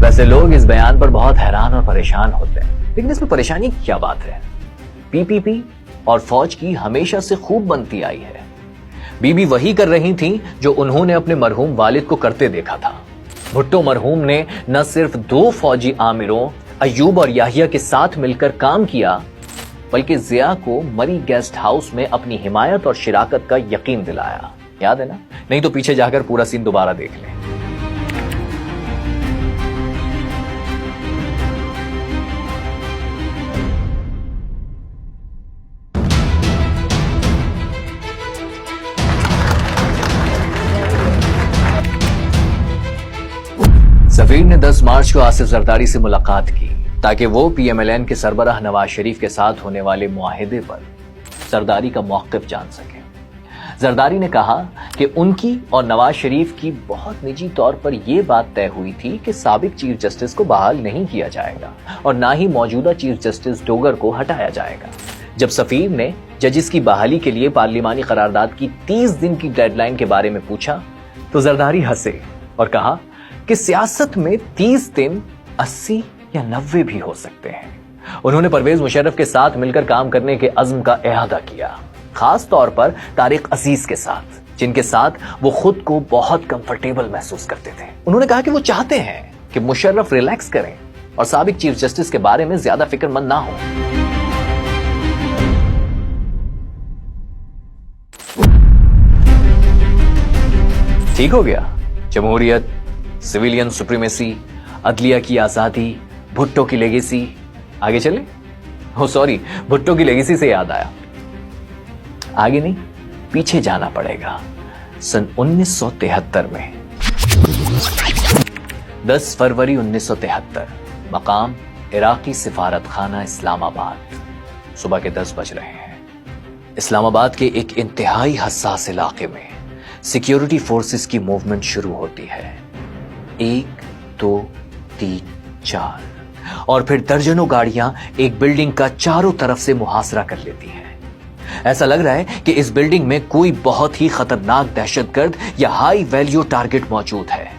वैसे लोग इस बयान पर बहुत हैरान और परेशान होते हैं, लेकिन इसमें परेशानी की क्या बात है? पीपीपी और फौज की हमेशा से खूब बनती आई है। बीबी वही कर रही थी जो उन्होंने अपने मरहूम वालिद को करते देखा था। भुट्टो मरहूम ने न सिर्फ 2 फौजी आमिरों अयूब और याहिया के साथ मिलकर काम किया, बल्कि जिया को मरी गेस्ट हाउस में अपनी हिमायत और शिराकत का यकीन दिलाया। याद है ना? नहीं तो पीछे जाकर पूरा सीन दोबारा देख लें। सफीर ने 10 मार्च को आसिफ जरदारी से मुलाकात की ताकि वो पीएमएलएन के सरबराह नवाज शरीफ के साथ होने वाले मुआहिदे पर जरदारी का मौक़िफ़ जान सके। जरदारी ने कहा कि उनकी और नवाज शरीफ की बहुत निजी तौर पर यह बात तय हुई थी कि साबिक चीफ जस्टिस को बहाल नहीं किया जाएगा और ना ही मौजूदा चीफ जस्टिस डोगर को हटाया जाएगा। जब सफीर ने जजिस की बहाली के लिए पार्लिमानी करारदाद की 30 दिन की डेडलाइन के बारे में पूछा तो जरदारी हंसे और कहा कि सियासत में 30 दिन 80 या 90 भी हो सकते हैं। उन्होंने परवेज मुशर्रफ के साथ मिलकर काम करने के अज़्म का इआदा किया, खास तौर पर तारिक अजीज के साथ, जिनके साथ वो खुद को बहुत कंफर्टेबल महसूस करते थे। उन्होंने कहा कि वो चाहते हैं कि मुशर्रफ रिलैक्स करें और साबिक चीफ जस्टिस के बारे में ज्यादा फिक्रमंद ना हो। ठीक हो गया। जमहूरियत, सिविलियन सुप्रीमेसी, अदलिया की आजादी, भुट्टो की लेगेसी। आगे चले? हो सॉरी, भुट्टो की लेगेसी से याद आया, आगे नहीं पीछे जाना पड़ेगा। सन 1973 में 10 फरवरी 1973 मकाम इराकी सिफारत खाना इस्लामाबाद। सुबह के 10 बज रहे हैं। इस्लामाबाद के एक इंतहाई हसास इलाके में सिक्योरिटी फोर्सेस की मूवमेंट शुरू होती है। 1, 2, 3, 4 और फिर दर्जनों गाड़ियां एक बिल्डिंग का चारों तरफ से मुहासरा कर लेती हैं। ऐसा लग रहा है कि इस बिल्डिंग में कोई बहुत ही खतरनाक दहशतगर्द या हाई वैल्यू टारगेट मौजूद है।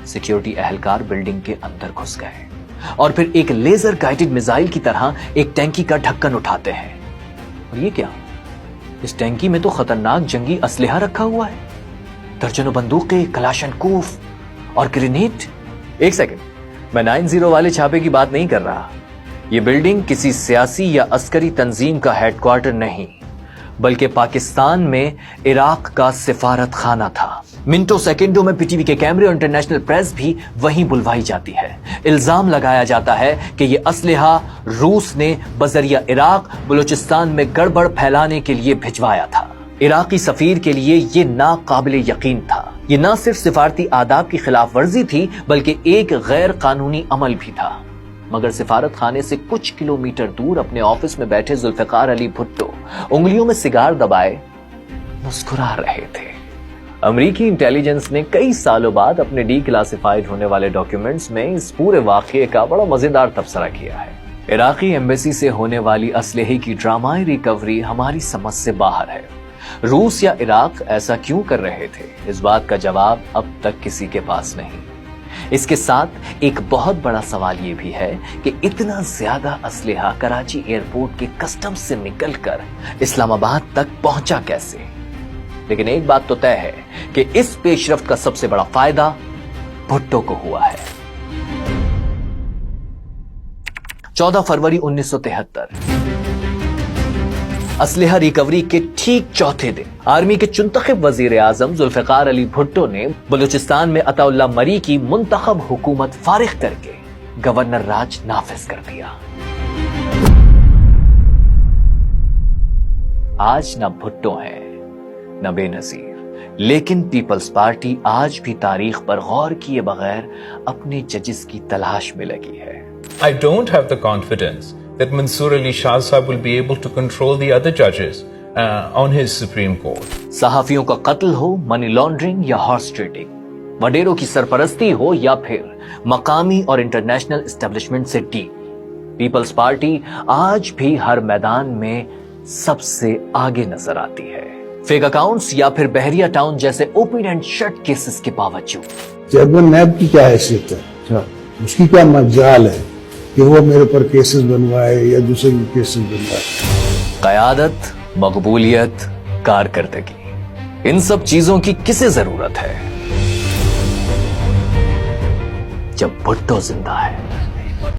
सिक्योरिटी अहलकार बिल्डिंग के अंदर घुस गए और फिर एक लेजर गाइडेड मिसाइल की तरह एक टैंकी का ढक्कन उठाते हैं। और ये क्या? इस टैंकी में तो खतरनाक जंगी असलहा रखा हुआ है। दर्जनों बंदूकें, कलाशनकोफ और ग्रेनेड। एक सेकंड, मैं 90 वाले छापे की बात नहीं कर रहा। यह बिल्डिंग किसी सियासी या अस्करी तंजीम का हेडक्वार्टर नहीं, बल्कि पाकिस्तान में इराक का सिफारत खाना था। मिनटों सेकंडों में पीटीवी के कैमरे और इंटरनेशनल प्रेस भी वहीं बुलवाई जाती है। इल्जाम लगाया जाता है कि यह असलहा रूस ने बजरिया इराक बलूचिस्तान में गड़बड़ फैलाने के लिए भिजवाया था। इराकी सफीर के लिए यह नाकाबिले यकीन था। यह न सिर्फ सिफारती आदाब की खिलाफ वर्जी थी, बल्कि एक गैर कानूनी अमल भी था। मगर सिफारत खाने से कुछ किलोमीटर दूर अपने ऑफिस में बैठे जुल्फिकार अली भुट्टो उंगलियों में सिगार दबाए मुस्कुरा रहे थे। अमेरिकी इंटेलिजेंस ने कई सालों बाद अपने डीक्लासिफाइड होने वाले डॉक्यूमेंट्स में इस पूरे वाकये का बड़ा मजेदार तबसरा किया है। इराकी एम्बेसी से होने वाली असलहे की ड्रामाई रिकवरी हमारी समझ से बाहर है। रूस या इराक ऐसा क्यों कर रहे थे, इस बात का जवाब अब तक किसी के पास नहीं। इसके साथ एक बहुत बड़ा सवाल यह भी है कि इतना ज्यादा असलहा कराची एयरपोर्ट के कस्टम्स से निकलकर इस्लामाबाद तक पहुंचा कैसे। लेकिन एक बात तो तय है कि इस पेशरफ्त का सबसे बड़ा फायदा भुट्टो को हुआ है। 14 फरवरी 1973 असलहा रिकवरी के ठीक चौथे दिन आर्मी के चुनतखब वजीर आजम जुल्फिकार अली भुट्टो ने बलूचिस्तान में अताउल्लाह मरी की मुंतखब हुकूमत फारिग करके गवर्नर राज नाफिज कर दिया। आज न भुट्टो है न बेनजीर, लेकिन पीपल्स पार्टी आज भी तारीख पर गौर किए बगैर अपने जजेस की तलाश में लगी है। I don't have the confidence that Mansoor Ali Shah Sahab will be able to control the other judges on his Supreme Court. सहाफियों का कत्ल हो, मनी लॉन्ड्रिंग या हॉर्स ट्रेडिंग, वडेरों की सरपरस्ती हो या फिर मकामी और इंटरनेशनल एस्टेब्लिशमेंट से डील, पीपल्स पार्टी आज भी हर मैदान में सबसे आगे नजर आती है। फेक अकाउंट्स या फिर बहरिया टाउन जैसे ओपन एंड शट केसेस के बावजूद। चेयरमैन नैब की क्या हैसियत है? اس کی کیا مجال ہے کہ وہ میرے اوپر کیسز بنوائے یا دوسرے کی کیسز بنوائے؟ قیادت، مقبولیت، کارکردگی، ان سب چیزوں کی کسے ضرورت ہے جب بھٹو زندہ ہے؟